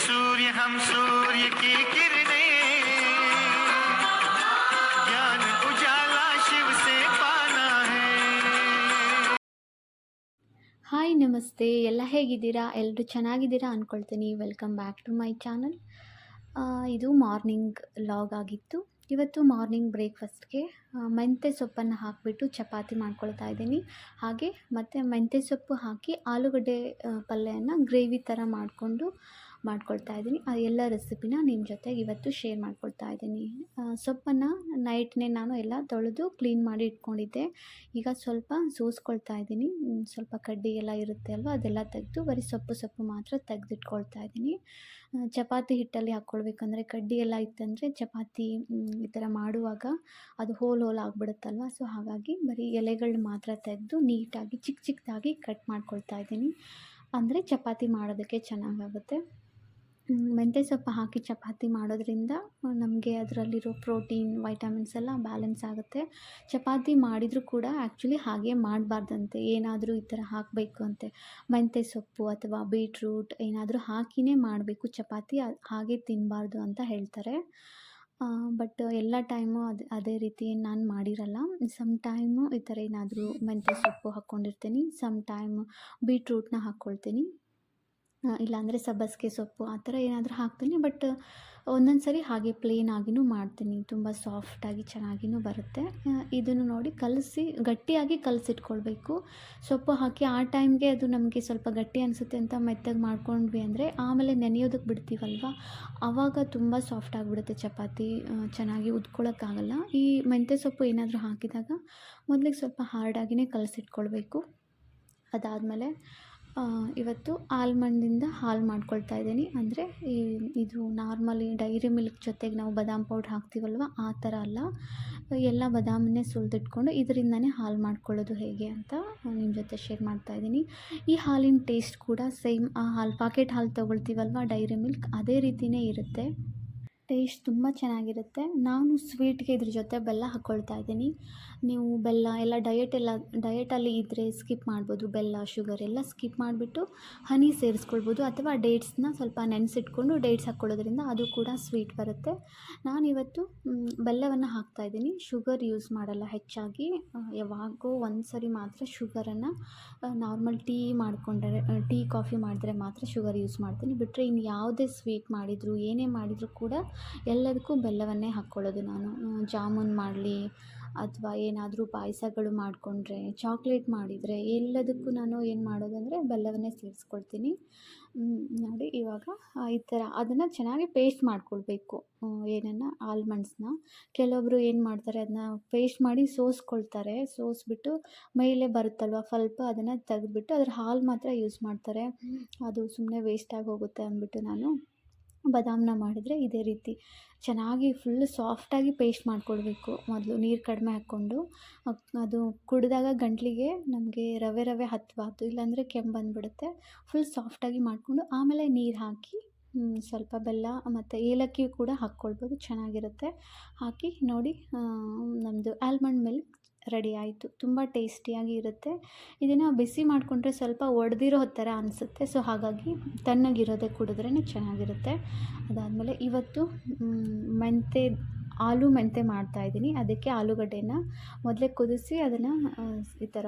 सूर्य हम सूर्य की किरणें, ज्ञान उजाला शिव से पाना है. ಹಾಯ್ ನಮಸ್ತೆ, ಎಲ್ಲ ಹೇಗಿದ್ದೀರಾ? ಎಲ್ಲರೂ ಚೆನ್ನಾಗಿದ್ದೀರಾ ಅಂದ್ಕೊಳ್ತೀನಿ. Welcome back to my channel. ಇದು ಮಾರ್ನಿಂಗ್ ಲಾಗ್ ಆಗಿತ್ತು. ಇವತ್ತು ಮಾರ್ನಿಂಗ್ ಬ್ರೇಕ್ಫಾಸ್ಟ್ಗೆ ಮೆಂತ್ಯ ಸೊಪ್ಪನ್ನು ಹಾಕಿಬಿಟ್ಟು ಚಪಾತಿ ಮಾಡ್ಕೊಳ್ತಾ ಇದ್ದೀನಿ. ಹಾಗೆ ಮತ್ತು ಮೆಂತ್ಯ ಸೊಪ್ಪು ಹಾಕಿ ಆಲೂಗಡ್ಡೆ ಪಲ್ಯನ ಗ್ರೇವಿ ಥರ ಮಾಡ್ಕೊಳ್ತಾ ಇದ್ದೀನಿ. ಆ ಎಲ್ಲ ರೆಸಿಪಿನ ನಿಮ್ಮ ಜೊತೆಗೆ ಇವತ್ತು ಶೇರ್ ಮಾಡ್ಕೊಳ್ತಾ ಇದ್ದೀನಿ. ಸೊಪ್ಪನ್ನು ನೈಟ್ನೇ ನಾನು ಎಲ್ಲ ತೊಳೆದು ಕ್ಲೀನ್ ಮಾಡಿ ಇಟ್ಕೊಂಡಿದ್ದೆ. ಈಗ ಸ್ವಲ್ಪ ಸೋಸ್ಕೊಳ್ತಾ ಇದ್ದೀನಿ. ಸ್ವಲ್ಪ ಕಡ್ಡಿ ಎಲ್ಲ ಇರುತ್ತೆ ಅಲ್ವ, ಅದೆಲ್ಲ ತೆಗೆದು ಬರೀ ಸೊಪ್ಪು ಮಾತ್ರ ತೆಗೆದಿಟ್ಕೊಳ್ತಾ ಇದ್ದೀನಿ. ಚಪಾತಿ ಹಿಟ್ಟಲ್ಲಿ ಹಾಕ್ಕೊಳ್ಬೇಕಂದ್ರೆ ಕಡ್ಡಿ ಎಲ್ಲ ಇತ್ತಂದರೆ ಚಪಾತಿ ಈ ಥರ ಮಾಡುವಾಗ ಅದು ಹೋಲ್ ಆಗಿಬಿಡುತ್ತಲ್ವ. ಸೊ ಹಾಗಾಗಿ ಬರೀ ಎಲೆಗಳನ್ನ ಮಾತ್ರ ತೆಗೆದು ನೀಟಾಗಿ ಚಿಕ್ಕದಾಗಿ ಕಟ್ ಮಾಡ್ಕೊಳ್ತಾ ಇದ್ದೀನಿ. ಅಂದರೆ ಚಪಾತಿ ಮಾಡೋದಕ್ಕೆ ಚೆನ್ನಾಗಾಗುತ್ತೆ. ಮೆಂತ್ಯ ಸೊಪ್ಪು ಹಾಕಿ ಚಪಾತಿ ಮಾಡೋದ್ರಿಂದ ನಮಗೆ ಅದರಲ್ಲಿರೋ ಪ್ರೋಟೀನ್, ವೈಟಮಿನ್ಸ್ ಎಲ್ಲ ಬ್ಯಾಲೆನ್ಸ್ ಆಗುತ್ತೆ. ಚಪಾತಿ ಮಾಡಿದರೂ ಕೂಡ ಆ್ಯಕ್ಚುಲಿ ಹಾಗೆ ಮಾಡಬಾರ್ದಂತೆ, ಏನಾದರೂ ಈ ಥರ ಹಾಕಬೇಕು ಅಂತೆ. ಮೆಂತ್ಯ ಸೊಪ್ಪು ಅಥವಾ ಬೀಟ್ರೂಟ್ ಏನಾದರೂ ಹಾಕಿಯೇ ಮಾಡಬೇಕು ಚಪಾತಿ, ಹಾಗೆ ತಿನ್ನಬಾರ್ದು ಅಂತ ಹೇಳ್ತಾರೆ. ಬಟ್ ಎಲ್ಲ ಟೈಮು ಅದೇ ರೀತಿ ನಾನು ಮಾಡಿರಲ್ಲ. ಸಮ್ ಟೈಮು ಈ ಥರ ಏನಾದರೂ ಮೆಂತ್ಯ ಸೊಪ್ಪು ಹಾಕ್ಕೊಂಡಿರ್ತೀನಿ, ಸಮ್ ಟೈಮು ಬೀಟ್ರೂಟ್ನ ಹಾಕ್ಕೊಳ್ತೀನಿ, ಇಲ್ಲಾಂದರೆ ಸಬ್ಬಸಿಗೆ ಸೊಪ್ಪು ಆ ಥರ ಏನಾದರೂ ಹಾಕ್ತೀನಿ. ಬಟ್ ಒಂದೊಂದು ಸರಿ ಹಾಗೆ ಪ್ಲೇನ್ ಆಗಿಯೂ ಮಾಡ್ತೀನಿ, ತುಂಬ ಸಾಫ್ಟಾಗಿ ಚೆನ್ನಾಗಿಯೂ ಬರುತ್ತೆ. ಇದನ್ನು ನೋಡಿ ಗಟ್ಟಿಯಾಗಿ ಕಲಸಿಟ್ಕೊಳ್ಬೇಕು. ಸೊಪ್ಪು ಹಾಕಿ ಆ ಟೈಮ್ಗೆ ಅದು ನಮಗೆ ಸ್ವಲ್ಪ ಗಟ್ಟಿ ಅನಿಸುತ್ತೆ ಅಂತ ಮೆತ್ತಗೆ ಮಾಡ್ಕೊಂಡ್ವಿ ಅಂದರೆ ಆಮೇಲೆ ನೆನೆಯೋದಕ್ಕೆ ಬಿಡ್ತೀವಲ್ವ, ಆವಾಗ ತುಂಬ ಸಾಫ್ಟ್ ಆಗಿಬಿಡುತ್ತೆ ಚಪಾತಿ, ಚೆನ್ನಾಗಿ ಉದ್ಕೊಳ್ಳೋಕ್ಕಾಗಲ್ಲ. ಈ ಮೆಂತ್ಯ ಸೊಪ್ಪು ಏನಾದರೂ ಹಾಕಿದಾಗ ಮೊದಲಿಗೆ ಸ್ವಲ್ಪ ಹಾರ್ಡಾಗಿಯೇ ಕಲಸಿಟ್ಕೊಳ್ಬೇಕು. ಅದಾದಮೇಲೆ ಇವತ್ತು ಆಲ್ಮಂಡಿಂದ ಹಾಲು ಮಾಡ್ಕೊಳ್ತಾ ಇದ್ದೀನಿ. ಅಂದರೆ ಇದು ನಾರ್ಮಲಿ ಡೈರಿ ಮಿಲ್ಕ್ ಜೊತೆಗೆ ನಾವು ಬಾದಾಮ್ ಪೌಡ್ರ್ ಹಾಕ್ತೀವಲ್ವ, ಆ ಥರ ಅಲ್ಲ. ಎಲ್ಲ ಬಾದಾಮನ್ನೇ ಸುಲಿದಿಟ್ಕೊಂಡು ಇದರಿಂದನೇ ಹಾಲು ಮಾಡ್ಕೊಳ್ಳೋದು ಹೇಗೆ ಅಂತ ನಿಮ್ಮ ಜೊತೆ ಶೇರ್ ಮಾಡ್ತಾಯಿದ್ದೀನಿ. ಈ ಹಾಲಿನ ಟೇಸ್ಟ್ ಕೂಡ ಸೇಮ್ ಆ ಪಾಕೆಟ್ ಹಾಲು ತೊಗೊಳ್ತೀವಲ್ವ ಡೈರಿ ಮಿಲ್ಕ್, ಅದೇ ರೀತಿಯೇ ಇರುತ್ತೆ. ಟೇಸ್ಟ್ ತುಂಬ ಚೆನ್ನಾಗಿರುತ್ತೆ. ನಾನು ಸ್ವೀಟ್ಗೆ ಇದ್ರ ಜೊತೆ ಬೆಲ್ಲ ಹಾಕ್ಕೊಳ್ತಾ ಇದ್ದೀನಿ. ನೀವು ಬೆಲ್ಲ ಎಲ್ಲ ಡಯಟಲ್ಲಿ ಇದ್ದರೆ ಸ್ಕಿಪ್ ಮಾಡ್ಬೋದು. ಬೆಲ್ಲ, ಶುಗರ್ ಎಲ್ಲ ಸ್ಕಿಪ್ ಮಾಡಿಬಿಟ್ಟು ಹನಿ ಸೇರಿಸ್ಕೊಳ್ಬೋದು, ಅಥವಾ ಡೇಟ್ಸ್ನ ಸ್ವಲ್ಪ ನೆನೆಸಿಟ್ಕೊಂಡು ಡೇಟ್ಸ್ ಹಾಕ್ಕೊಳ್ಳೋದ್ರಿಂದ ಅದು ಕೂಡ ಸ್ವೀಟ್ ಬರುತ್ತೆ. ನಾನಿವತ್ತು ಬೆಲ್ಲವನ್ನು ಹಾಕ್ತಾಯಿದ್ದೀನಿ, ಶುಗರ್ ಯೂಸ್ ಮಾಡಲ್ಲ ಹೆಚ್ಚಾಗಿ. ಯಾವಾಗೋ ಒಂದು ಸರಿ ಮಾತ್ರ ಶುಗರನ್ನು ನಾರ್ಮಲ್ ಟೀ ಕಾಫಿ ಮಾಡಿದ್ರೆ ಮಾತ್ರ ಶುಗರ್ ಯೂಸ್ ಮಾಡ್ತೀನಿ. ಬಿಟ್ಟರೆ ಇನ್ನು ಯಾವುದೇ ಸ್ವೀಟ್ ಮಾಡಿದರೂ ಏನೇ ಮಾಡಿದರೂ ಕೂಡ ಎಲ್ಲದಕ್ಕೂ ಬೆಲ್ಲವನ್ನೇ ಹಾಕ್ಕೊಳ್ಳೋದು ನಾನು. ಜಾಮೂನ್ ಮಾಡಲಿ ಅಥವಾ ಏನಾದರೂ ಪಾಯಸಗಳು ಮಾಡಿಕೊಂಡ್ರೆ, ಚಾಕ್ಲೇಟ್ ಮಾಡಿದರೆ ಎಲ್ಲದಕ್ಕೂ ನಾನು ಏನು ಮಾಡೋದಂದರೆ ಬೆಲ್ಲವನ್ನೇ ಸೇರಿಸ್ಕೊಳ್ತೀನಿ. ನೋಡಿ ಇವಾಗ ಈ ಥರ ಅದನ್ನು ಚೆನ್ನಾಗಿ ಪೇಸ್ಟ್ ಮಾಡ್ಕೊಳ್ಬೇಕು. ಆಲ್ಮಂಡ್ಸ್ನ ಕೆಲವೊಬ್ಬರು ಏನು ಮಾಡ್ತಾರೆ, ಅದನ್ನ ಪೇಸ್ಟ್ ಮಾಡಿ ಸೋಸ್ಬಿಟ್ಟು ಮೇಲೆ ಬರುತ್ತಲ್ವ ಫಲ್ಪ್, ಅದನ್ನು ತೆಗೆದ್ಬಿಟ್ಟು ಅದ್ರ ಹಾಲು ಮಾತ್ರ ಯೂಸ್ ಮಾಡ್ತಾರೆ. ಅದು ಸುಮ್ಮನೆ ವೇಸ್ಟಾಗಿ ಹೋಗುತ್ತೆ ಅಂದ್ಬಿಟ್ಟು ನಾನು ಬಾದಾಮನ್ನ ಮಾಡಿದರೆ ಇದೇ ರೀತಿ ಚೆನ್ನಾಗಿ ಫುಲ್ ಸಾಫ್ಟಾಗಿ ಪೇಸ್ಟ್ ಮಾಡ್ಕೊಳ್ಬೇಕು. ಮೊದಲು ನೀರು ಕಡಿಮೆ ಹಾಕ್ಕೊಂಡು ಅದು ಕುಡಿದಾಗ ಗಂಟಲಿಗೆ ನಮಗೆ ರವೆ ಹತ್ತಬಾರ್ದು, ಇಲ್ಲಾಂದರೆ ಕೆಮ್ಮು ಬಂದುಬಿಡುತ್ತೆ. ಫುಲ್ ಸಾಫ್ಟಾಗಿ ಮಾಡಿಕೊಂಡು ಆಮೇಲೆ ನೀರು ಹಾಕಿ ಸ್ವಲ್ಪ ಬೆಲ್ಲ ಮತ್ತು ಏಲಕ್ಕಿ ಕೂಡ ಹಾಕ್ಕೊಳ್ಬೋದು, ಚೆನ್ನಾಗಿರುತ್ತೆ. ಹಾಕಿ ನೋಡಿ, ನಮ್ಮದು ಆಲ್ಮಂಡ್ ಮಿಲ್ಕ್ ರೆಡಿ ಆಯಿತು. ತುಂಬ ಟೇಸ್ಟಿಯಾಗಿ ಇರುತ್ತೆ. ಇದನ್ನು ಬಿಸಿ ಮಾಡಿಕೊಂಡ್ರೆ ಸ್ವಲ್ಪ ಒಡೆದಿರೋ ಥರ ಅನಿಸುತ್ತೆ. ಸೊ ಹಾಗಾಗಿ ತಣ್ಣಗಿರೋದೇ ಕುಡಿದ್ರೇ ಚೆನ್ನಾಗಿರುತ್ತೆ. ಅದಾದಮೇಲೆ ಇವತ್ತು ಆಲೂ ಮೆಂತೆ ಮಾಡ್ತಾಯಿದ್ದೀನಿ. ಅದಕ್ಕೆ ಆಲೂಗಡ್ಡೆನ ಮೊದಲೇ ಕುದಿಸಿ ಅದನ್ನು ಈ ಥರ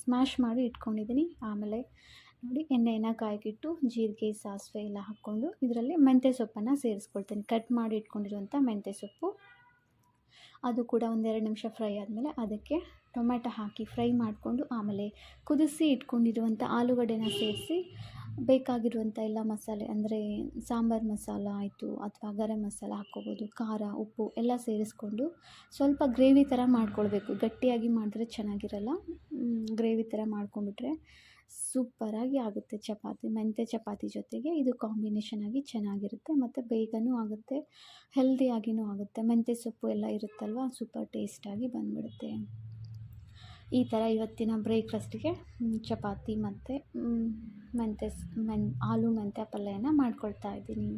ಸ್ಮ್ಯಾಶ್ ಮಾಡಿ ಇಟ್ಕೊಂಡಿದ್ದೀನಿ. ಆಮೇಲೆ ನೋಡಿ ಎಣ್ಣೆನ ಕಾಯ್ಕಿಟ್ಟು ಜೀರಿಗೆ, ಸಾಸಿವೆ ಎಲ್ಲ ಹಾಕ್ಕೊಂಡು ಇದರಲ್ಲಿ ಮೆಂತ್ಯ ಸೊಪ್ಪನ್ನು ಸೇರಿಸ್ಕೊಳ್ತೀನಿ. ಕಟ್ ಮಾಡಿ ಇಟ್ಕೊಂಡಿರುವಂಥ ಮೆಂತ್ಯ ಸೊಪ್ಪು, ಅದು ಕೂಡ 1-2 ನಿಮಿಷ ಫ್ರೈ ಆದಮೇಲೆ ಅದಕ್ಕೆ ಟೊಮೆಟೊ ಹಾಕಿ ಫ್ರೈ ಮಾಡಿಕೊಂಡು ಆಮೇಲೆ ಕುದಿಸಿ ಇಟ್ಕೊಂಡಿರುವಂಥ ಆಲೂಗಡ್ಡೆನ ಸೇರಿಸಿ ಬೇಕಾಗಿರುವಂಥ ಎಲ್ಲ ಮಸಾಲೆ, ಅಂದರೆ ಸಾಂಬಾರು ಮಸಾಲ ಆಯಿತು ಅಥವಾ ಗರಂ ಮಸಾಲ ಹಾಕ್ಕೋಬೋದು, ಖಾರ, ಉಪ್ಪು ಎಲ್ಲ ಸೇರಿಸ್ಕೊಂಡು ಸ್ವಲ್ಪ ಗ್ರೇವಿ ಥರ ಮಾಡ್ಕೊಳ್ಬೇಕು. ಗಟ್ಟಿಯಾಗಿ ಮಾಡಿದ್ರೆ ಚೆನ್ನಾಗಿರಲ್ಲ. ಗ್ರೇವಿ ಥರ ಮಾಡ್ಕೊಂಡ್ಬಿಟ್ರೆ ಸೂಪರಾಗಿ ಆಗುತ್ತೆ ಚಪಾತಿ. ಮೆಂತ್ಯ ಚಪಾತಿ ಜೊತೆಗೆ ಇದು ಕಾಂಬಿನೇಷನ್ ಆಗಿ ಚೆನ್ನಾಗಿರುತ್ತೆ ಮತ್ತು ಬೇಗನೂ ಆಗುತ್ತೆ, ಹೆಲ್ದಿಯಾಗಿಯೂ ಆಗುತ್ತೆ. ಮೆಂತ್ಯ ಸೊಪ್ಪು ಎಲ್ಲ ಇರುತ್ತಲ್ವ, ಸೂಪರ್ ಟೇಸ್ಟಾಗಿ ಬಂದುಬಿಡುತ್ತೆ. ಈ ಥರ ಇವತ್ತಿನ ಬ್ರೇಕ್ಫಾಸ್ಟಿಗೆ ಚಪಾತಿ ಮತ್ತು ಆಲೂ ಮೆಂತ್ಯ ಪಲ್ಯನ ಮಾಡ್ಕೊಳ್ತಾ ಇದ್ದೀನಿ.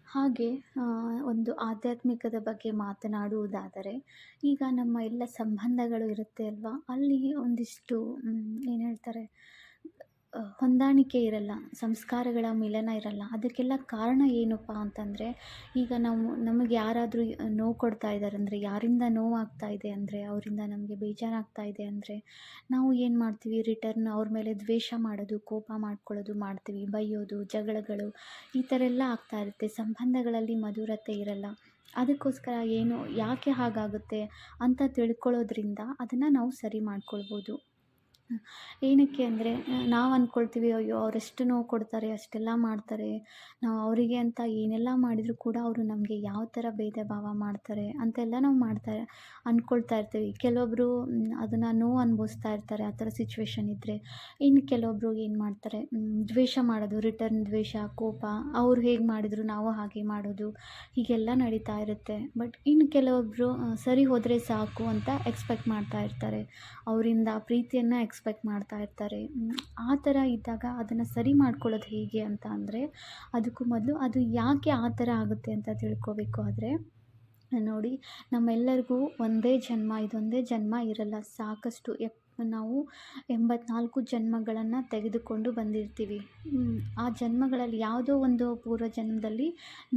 ಹಾಗೆ ಒಂದು ಆಧ್ಯಾತ್ಮಿಕದ ಬಗ್ಗೆ ಮಾತನಾಡುವುದಾದರೆ, ಈಗ ನಮ್ಮ ಎಲ್ಲ ಸಂಬಂಧಗಳು ಇರುತ್ತೆ ಅಲ್ವಾ, ಅಲ್ಲಿ ಒಂದಿಷ್ಟು ಏನು ಹೇಳ್ತಾರೆ, ಹೊಂದಾಣಿಕೆ ಇರಲ್ಲ, ಸಂಸ್ಕಾರಗಳ ಮಿಲನ ಇರಲ್ಲ. ಅದಕ್ಕೆಲ್ಲ ಕಾರಣ ಏನಪ್ಪ ಅಂತಂದರೆ, ಈಗ ನಮಗೆ ಯಾರಾದರೂ ನೋವು ಕೊಡ್ತಾ ಇದ್ದಾರೆ ಅಂದರೆ, ಯಾರಿಂದ ನೋವಾಗ್ತಾ ಇದೆ ಅಂದರೆ, ಅವರಿಂದ ನಮಗೆ ಬೇಜಾರಾಗ್ತಾ ಇದೆ ಅಂದರೆ, ನಾವು ಏನು ಮಾಡ್ತೀವಿ, ರಿಟರ್ನ್ ಅವ್ರ ಮೇಲೆ ದ್ವೇಷ ಮಾಡೋದು, ಕೋಪ ಮಾಡ್ಕೊಳ್ಳೋದು ಮಾಡ್ತೀವಿ. ಬೈಯೋದು, ಜಗಳಗಳು ಈ ಥರ ಎಲ್ಲ ಆಗ್ತಾ ಇರುತ್ತೆ. ಸಂಬಂಧಗಳಲ್ಲಿ ಮಧುರತೆ ಇರಲ್ಲ. ಅದಕ್ಕೋಸ್ಕರ ಯಾಕೆ ಹಾಗಾಗುತ್ತೆ ಅಂತ ತಿಳ್ಕೊಳ್ಳೋದ್ರಿಂದ ಅದನ್ನು ನಾವು ಸರಿ ಮಾಡ್ಕೊಳ್ಬೋದು. ಏನಕ್ಕೆ ಅಂದರೆ, ನಾವು ಅಂದ್ಕೊಳ್ತೀವಿ, ಅಯ್ಯೋ ಅವರೆಷ್ಟು ನೋವು ಕೊಡ್ತಾರೆ, ಅಷ್ಟೆಲ್ಲ ಮಾಡ್ತಾರೆ, ನಾವು ಅವರಿಗೆ ಅಂತ ಏನೆಲ್ಲ ಮಾಡಿದರೂ ಕೂಡ ಅವರು ನಮಗೆ ಯಾವ ಥರ ಭೇದ ಭಾವ ಮಾಡ್ತಾರೆ ಅಂತೆಲ್ಲ ನಾವು ಅಂದ್ಕೊಳ್ತಾ ಇರ್ತೀವಿ. ಕೆಲವೊಬ್ಬರು ಅದನ್ನು ನೋವು ಅನುಭವಿಸ್ತಾ ಇರ್ತಾರೆ, ಆ ಥರ ಸಿಚುವೇಶನ್ ಇದ್ದರೆ. ಇನ್ನು ಕೆಲವೊಬ್ಬರು ಏನು ಮಾಡ್ತಾರೆ, ದ್ವೇಷ ಮಾಡೋದು, ರಿಟರ್ನ್ ದ್ವೇಷ, ಕೋಪ, ಅವ್ರು ಹೇಗೆ ಮಾಡಿದರು ನಾವು ಹಾಗೆ ಮಾಡೋದು, ಹೀಗೆಲ್ಲ ನಡೀತಾ ಇರುತ್ತೆ. ಬಟ್ ಇನ್ನು ಕೆಲವೊಬ್ಬರು ಸರಿ ಹೋದರೆ ಸಾಕು ಅಂತ ಎಕ್ಸ್ಪೆಕ್ಟ್ ಮಾಡ್ತಾ ಇರ್ತಾರೆ, ಅವರಿಂದ ಪ್ರೀತಿಯನ್ನು ಎಕ್ಸ್ಪೆಕ್ಟ್ ಮಾಡ್ತಾ ಇರ್ತಾರೆ. ಆ ಥರ ಇದ್ದಾಗ ಅದನ್ನು ಸರಿ ಮಾಡ್ಕೊಳ್ಳೋದು ಹೇಗೆ ಅಂತ ಅಂದರೆ, ಅದಕ್ಕೂ ಮೊದಲು ಅದು ಯಾಕೆ ಆ ಥರ ಆಗುತ್ತೆ ಅಂತ ತಿಳ್ಕೋಬೇಕು. ಆದರೆ ನೋಡಿ, ನಮ್ಮೆಲ್ಲರಿಗೂ ಒಂದೇ ಜನ್ಮ, ಇದೊಂದೇ ಜನ್ಮ ಇರಲ್ಲ. ಸಾಕಷ್ಟು ನಾವು 84 ಜನ್ಮಗಳನ್ನು ತೆಗೆದುಕೊಂಡು ಬಂದಿರ್ತೀವಿ. ಆ ಜನ್ಮಗಳಲ್ಲಿ ಯಾವುದೋ ಒಂದು ಪೂರ್ವ ಜನ್ಮದಲ್ಲಿ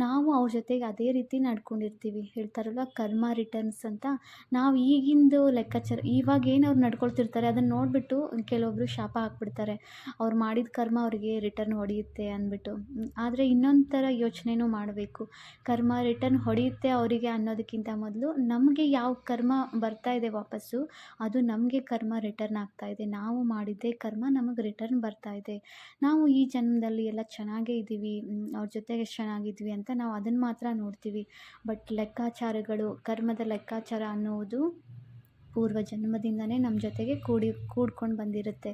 ನಾವು ಅವ್ರ ಜೊತೆಗೆ ಅದೇ ರೀತಿ ನಡ್ಕೊಂಡಿರ್ತೀವಿ. ಹೇಳ್ತಾರಲ್ವ, ಕರ್ಮ ರಿಟರ್ನ್ಸ್ ಅಂತ. ನಾವು ಈಗಿಂದು ಲೆಕ್ಕಾಚಾರ, ಇವಾಗೇನು ಅವ್ರು ನಡ್ಕೊಳ್ತಿರ್ತಾರೆ ಅದನ್ನು ನೋಡಿಬಿಟ್ಟು ಕೆಲವೊಬ್ಬರು ಶಾಪ ಹಾಕ್ಬಿಡ್ತಾರೆ, ಅವ್ರು ಮಾಡಿದ ಕರ್ಮ ಅವರಿಗೆ ರಿಟರ್ನ್ ಹೊಡೆಯುತ್ತೆ ಅಂದ್ಬಿಟ್ಟು. ಆದರೆ ಇನ್ನೊಂದು ಥರ ಯೋಚನೆನೂ ಮಾಡಬೇಕು. ಕರ್ಮ ರಿಟರ್ನ್ ಹೊಡೆಯುತ್ತೆ ಅವರಿಗೆ ಅನ್ನೋದಕ್ಕಿಂತ ಮೊದಲು, ನಮಗೆ ಯಾವ ಕರ್ಮ ಬರ್ತಾ ಇದೆ ವಾಪಸ್ಸು, ಅದು ನಮಗೆ ಕರ್ಮ ರಿಟರ್ನ್ ಆಗ್ತಾ ಇದೆ. ನಾವು ಮಾಡಿದ್ದೇ ಕರ್ಮ ನಮಗೆ ರಿಟರ್ನ್ ಬರ್ತಾ ಇದೆ. ನಾವು ಈ ಜನ್ಮದಲ್ಲಿ ಎಲ್ಲ ಚೆನ್ನಾಗೇ ಇದ್ದೀವಿ, ಅವ್ರ ಜೊತೆಗೆ ಎಷ್ಟು ಚೆನ್ನಾಗಿದ್ವಿ ಅಂತ ನಾವು ಅದನ್ನು ಮಾತ್ರ ನೋಡ್ತೀವಿ. ಬಟ್ ಲೆಕ್ಕಾಚಾರಗಳು, ಕರ್ಮದ ಲೆಕ್ಕಾಚಾರ ಅನ್ನುವುದು ಪೂರ್ವ ಜನ್ಮದಿಂದನೇ ನಮ್ಮ ಜೊತೆಗೆ ಕೂಡ್ಕೊಂಡು ಬಂದಿರುತ್ತೆ.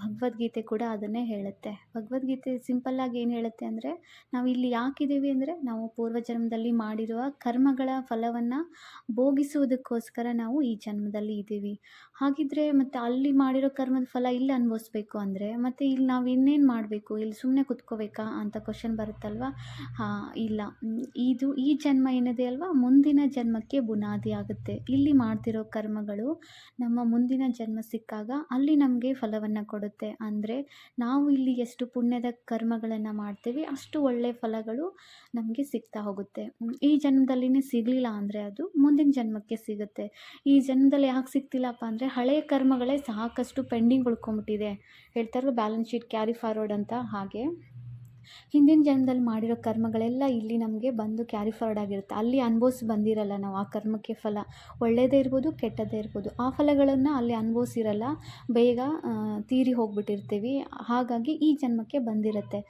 ಭಗವದ್ಗೀತೆ ಕೂಡ ಅದನ್ನೇ ಹೇಳುತ್ತೆ. ಭಗವದ್ಗೀತೆ ಸಿಂಪಲ್ಲಾಗಿ ಏನು ಹೇಳುತ್ತೆ ಅಂದರೆ, ನಾವು ಇಲ್ಲಿ ಯಾಕಿದ್ದೀವಿ ಅಂದರೆ, ನಾವು ಪೂರ್ವ ಜನ್ಮದಲ್ಲಿ ಮಾಡಿರುವ ಕರ್ಮಗಳ ಫಲವನ್ನು ಭೋಗಿಸುವುದಕ್ಕೋಸ್ಕರ ನಾವು ಈ ಜನ್ಮದಲ್ಲಿ ಇದ್ದೀವಿ. ಹಾಗಿದ್ದರೆ ಮತ್ತು ಅಲ್ಲಿ ಮಾಡಿರೋ ಕರ್ಮದ ಫಲ ಇಲ್ಲಿ ಅನುಭವಿಸ್ಬೇಕು ಅಂದರೆ, ಮತ್ತು ಇಲ್ಲಿ ನಾವು ಇನ್ನೇನು ಮಾಡಬೇಕು, ಇಲ್ಲಿ ಸುಮ್ಮನೆ ಕುತ್ಕೋಬೇಕಾ ಅಂತ ಕ್ವಶನ್ ಬರುತ್ತಲ್ವ. ಇಲ್ಲ, ಈ ಜನ್ಮ ಏನಿದೆ ಅಲ್ವಾ, ಮುಂದಿನ ಜನ್ಮಕ್ಕೆ ಬುನಾದಿ ಆಗುತ್ತೆ. ಇಲ್ಲಿ ಮಾಡ್ತಿರೋ ಕರ್ಮಗಳು ನಮ್ಮ ಮುಂದಿನ ಜನ್ಮ ಸಿಕ್ಕಾಗ ಅಲ್ಲಿ ನಮಗೆ ಫಲವನ್ನು ಕೊಡುತ್ತೆ. ಅಂದರೆ ನಾವು ಇಲ್ಲಿ ಎಷ್ಟು ಪುಣ್ಯದ ಕರ್ಮಗಳನ್ನು ಮಾಡ್ತೀವಿ, ಅಷ್ಟು ಒಳ್ಳೆಯ ಫಲಗಳು ನಮಗೆ ಸಿಗ್ತಾ ಹೋಗುತ್ತೆ. ಈ ಜನ್ಮದಲ್ಲಿನೇ ಸಿಗಲಿಲ್ಲ ಅಂದರೆ ಅದು ಮುಂದಿನ ಜನ್ಮಕ್ಕೆ ಸಿಗುತ್ತೆ. ಈ ಜನ್ಮದಲ್ಲಿ ಯಾಕೆ ಸಿಗ್ತಿಲ್ಲಪ್ಪ ಅಂದರೆ, ಹಳೆಯ ಕರ್ಮಗಳೇ ಸಾಕಷ್ಟು ಪೆಂಡಿಂಗ್ ಉಳ್ಕೊಂಬಿಟ್ಟಿದೆ. ಹೇಳ್ತಾರಲ್ಲ, ಬ್ಯಾಲೆನ್ಸ್ ಶೀಟ್ ಕ್ಯಾರಿ ಫಾರ್ವರ್ಡ್ ಅಂತ. ಹಾಗೆ ಹಿಂದಿನ ಜನ್ಮದಲ್ಲಿ ಮಾಡಿರೋ ಕರ್ಮಗಳೆಲ್ಲ ಇಲ್ಲಿ ನಮಗೆ ಬಂದು ಕ್ಯಾರಿ ಫಾರ್ವರ್ಡ್ ಆಗಿರುತ್ತೆ. ಅಲ್ಲಿ ಅನುಭವಿಸಿ ಬಂದಿರಲ್ಲ ನಾವು ಆ ಕರ್ಮಕ್ಕೆ ಫಲ. ಒಳ್ಳೆಯದೇ ಇರ್ಬೋದು, ಕೆಟ್ಟದ್ದೇ ಇರ್ಬೋದು. ಆ ಫಲಗಳನ್ನು ಅಲ್ಲಿ ಅನುಭವಿಸಿರಲ್ಲ, ಬೇಗ ತೀರಿ ಹೋಗ್ಬಿಟ್ಟಿರ್ತೀವಿ. ಹಾಗಾಗಿ ಈ ಜನ್ಮಕ್ಕೆ ಬಂದಿರುತ್ತೆ.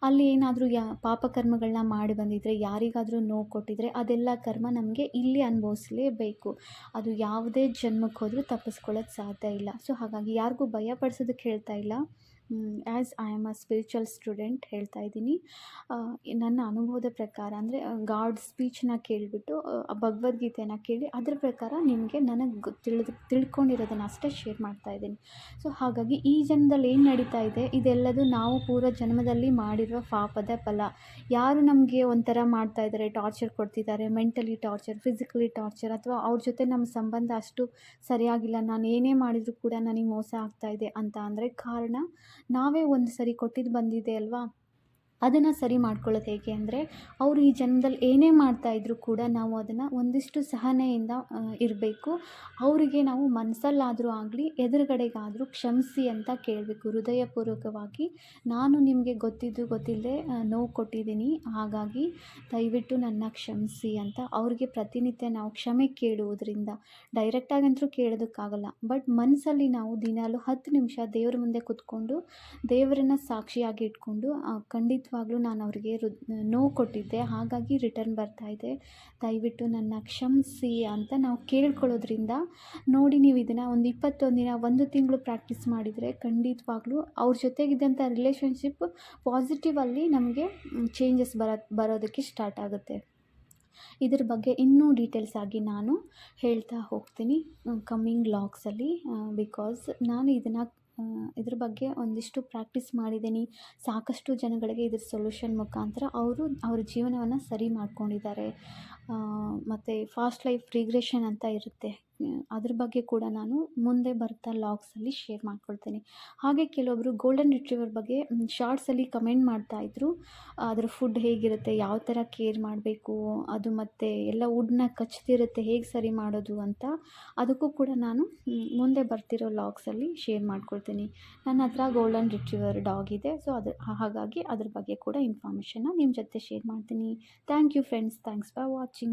ಅಲ್ಲಿ ಏನಾದರೂ ಪಾಪಕರ್ಮಗಳನ್ನ ಮಾಡಿ ಬಂದಿದ್ದರೆ, ಯಾರಿಗಾದರೂ ನೋವು ಕೊಟ್ಟಿದ್ರೆ, ಅದೆಲ್ಲ ಕರ್ಮ ನಮಗೆ ಇಲ್ಲಿ ಅನುಭವಿಸಲೇಬೇಕು. ಅದು ಯಾವುದೇ ಜನ್ಮಕ್ಕೆ ಹೋದರೂ ತಪ್ಪಿಸ್ಕೊಳ್ಳೋಕ್ಕೆ ಸಾಧ್ಯ ಇಲ್ಲ. ಸೊ ಹಾಗಾಗಿ ಯಾರಿಗೂ ಭಯ ಪಡಿಸೋದಕ್ಕೆ ಹೇಳ್ತಾ ಇಲ್ಲ. As I am a spiritual student ಹೇಳ್ತಾ ಇದ್ದೀನಿ. ನನ್ನ ಅನುಭವದ ಪ್ರಕಾರ ಅಂದರೆ, ಗಾಡ್ ಸ್ಪೀಚನ್ನ ಕೇಳಿಬಿಟ್ಟು, ಭಗವದ್ಗೀತೆಯನ್ನು ಕೇಳಿ ಅದ್ರ ಪ್ರಕಾರ ನಿಮಗೆ ನನಗೆ ತಿಳ್ಕೊಂಡಿರೋದನ್ನು ಅಷ್ಟೇ ಶೇರ್ ಮಾಡ್ತಾ ಇದ್ದೀನಿ. ಸೊ ಹಾಗಾಗಿ ಈ ಜನ್ಮದಲ್ಲಿ ಏನು ನಡೀತಾ ಇದೆ, ಇದೆಲ್ಲದು ನಾವು ಪೂರ್ವ ಜನ್ಮದಲ್ಲಿ ಮಾಡಿರೋ ಪಾಪದ ಫಲ. ಯಾರು ನಮಗೆ ಒಂಥರ ಮಾಡ್ತಾ ಇದ್ದಾರೆ, ಟಾರ್ಚರ್ ಕೊಡ್ತಿದ್ದಾರೆ, ಮೆಂಟಲಿ ಟಾರ್ಚರ್, ಫಿಸಿಕಲಿ ಟಾರ್ಚರ್, ಅಥವಾ ಅವ್ರ ಜೊತೆ ನಮ್ಮ ಸಂಬಂಧ ಅಷ್ಟು ಸರಿಯಾಗಿಲ್ಲ, ನಾನು ಏನೇ ಮಾಡಿದರೂ ಕೂಡ ನನಗೆ ಮೋಸ ಆಗ್ತಾ ಇದೆ ಅಂತ ಅಂದರೆ, ಕಾರಣ ನಾವೇ ಒಂದು ಸರಿ ಕೊಟ್ಟಿದ್ದು ಬಂದಿದೆ ಅಲ್ವಾ. ಅದನ್ನು ಸರಿ ಮಾಡ್ಕೊಳ್ಳೋದು ಹೇಗೆ ಅಂದರೆ, ಅವರು ಈ ಜನ್ಮದಲ್ಲಿ ಏನೇ ಮಾಡ್ತಾಯಿದ್ರು ಕೂಡ ನಾವು ಅದನ್ನು ಒಂದಿಷ್ಟು ಸಹನೆಯಿಂದ ಇರಬೇಕು. ಅವರಿಗೆ ನಾವು ಮನಸ್ಸಲ್ಲಾದರೂ ಆಗಲಿ, ಎದುರುಗಡೆಗಾದರೂ ಕ್ಷಮಿಸಿ ಅಂತ ಕೇಳಬೇಕು. ಹೃದಯಪೂರ್ವಕವಾಗಿ, ನಾನು ನಿಮಗೆ ಗೊತ್ತಿದ್ದು ಗೊತ್ತಿಲ್ಲದೆ ನೋವು ಕೊಟ್ಟಿದ್ದೀನಿ, ಹಾಗಾಗಿ ದಯವಿಟ್ಟು ನನ್ನ ಕ್ಷಮಿಸಿ ಅಂತ ಅವ್ರಿಗೆ ಪ್ರತಿನಿತ್ಯ ನಾವು ಕ್ಷಮೆ ಕೇಳುವುದರಿಂದ, ಡೈರೆಕ್ಟಾಗಂತೂ ಕೇಳೋದಕ್ಕಾಗಲ್ಲ, ಬಟ್ ಮನಸ್ಸಲ್ಲಿ ನಾವು ದಿನಾಲು 10 ನಿಮಿಷ ದೇವ್ರ ಮುಂದೆ ಕೂತ್ಕೊಂಡು, ದೇವರನ್ನು ಸಾಕ್ಷಿಯಾಗಿ ಇಟ್ಕೊಂಡು, ಖಂಡಿತವಾಗ್ಲೂ ನಾನು ಅವ್ರಿಗೆ ನೋವು ಕೊಟ್ಟಿದ್ದೆ, ಹಾಗಾಗಿ ರಿಟರ್ನ್ ಬರ್ತಾಯಿದೆ, ದಯವಿಟ್ಟು ನನ್ನ ಕ್ಷಮಿಸಿ ಅಂತ ನಾವು ಕೇಳ್ಕೊಳ್ಳೋದ್ರಿಂದ, ನೋಡಿ ನೀವು ಇದನ್ನು ಒಂದು 21 ದಿನ, 1 ತಿಂಗಳು ಪ್ರಾಕ್ಟೀಸ್ ಮಾಡಿದರೆ ಖಂಡಿತವಾಗ್ಲೂ ಅವ್ರ ಜೊತೆಗಿದ್ದಂಥ ರಿಲೇಷನ್ಶಿಪ್ ಪಾಸಿಟಿವಲ್ಲಿ ನಮಗೆ ಚೇಂಜಸ್ ಬರೋದಕ್ಕೆ ಸ್ಟಾರ್ಟ್ ಆಗುತ್ತೆ. ಇದ್ರ ಬಗ್ಗೆ ಇನ್ನೂ ಡೀಟೇಲ್ಸ್ ಆಗಿ ನಾನು ಹೇಳ್ತಾ ಹೋಗ್ತೀನಿ ಕಮ್ಮಿಂಗ್ ವ್ಲಾಗ್ಸಲ್ಲಿ. ಬಿಕಾಸ್ ನಾನು ಇದ್ರ ಬಗ್ಗೆ ಒಂದಿಷ್ಟು ಪ್ರಾಕ್ಟೀಸ್ ಮಾಡಿದ್ದೀನಿ. ಸಾಕಷ್ಟು ಜನಗಳಿಗೆ ಇದ್ರ ಸೊಲ್ಯೂಷನ್ ಮುಖಾಂತರ ಅವರು ಅವ್ರ ಜೀವನವನ್ನು ಸರಿ ಮಾಡ್ಕೊಂಡಿದ್ದಾರೆ. ಮತ್ತು ಫಾಸ್ಟ್ ಲೈಫ್ ರಿಗ್ರೆಷನ್ ಅಂತ ಇರುತ್ತೆ. ಅದ್ರ ಬಗ್ಗೆ ಕೂಡ ನಾನು ಮುಂದೆ ಬರ್ತಾ ಲಾಗ್ಸಲ್ಲಿ ಶೇರ್ ಮಾಡ್ಕೊಳ್ತೀನಿ. ಹಾಗೆ ಕೆಲವೊಬ್ಬರು ಗೋಲ್ಡನ್ ರಿಟ್ರೀವರ್ ಬಗ್ಗೆ ಶಾರ್ಟ್ಸಲ್ಲಿ ಕಮೆಂಟ್ ಮಾಡ್ತಾಯಿದ್ರು. ಅದ್ರ ಫುಡ್ ಹೇಗಿರುತ್ತೆ, ಯಾವ ಥರ ಕೇರ್ ಮಾಡಬೇಕು, ಅದು ಮತ್ತು ಎಲ್ಲ ವುಡ್ನ ಕಚ್ತಿರುತ್ತೆ, ಹೇಗೆ ಸರಿ ಮಾಡೋದು ಅಂತ. ಅದಕ್ಕೂ ಕೂಡ ನಾನು ಮುಂದೆ ಬರ್ತಿರೋ ಲಾಗ್ಸಲ್ಲಿ ಶೇರ್ ಮಾಡ್ಕೊಳ್ತೀನಿ. ನನ್ನ ಹತ್ರ ಗೋಲ್ಡನ್ ರಿಟ್ರೀವರ್ ಡಾಗ್ ಇದೆ. ಸೊ ಹಾಗಾಗಿ ಅದ್ರ ಬಗ್ಗೆ ಕೂಡ ಇನ್ಫಾರ್ಮೇಷನ್ನ ನಿಮ್ಮ ಜೊತೆ ಶೇರ್ ಮಾಡ್ತೀನಿ. Thank you friends. Thanks for watching.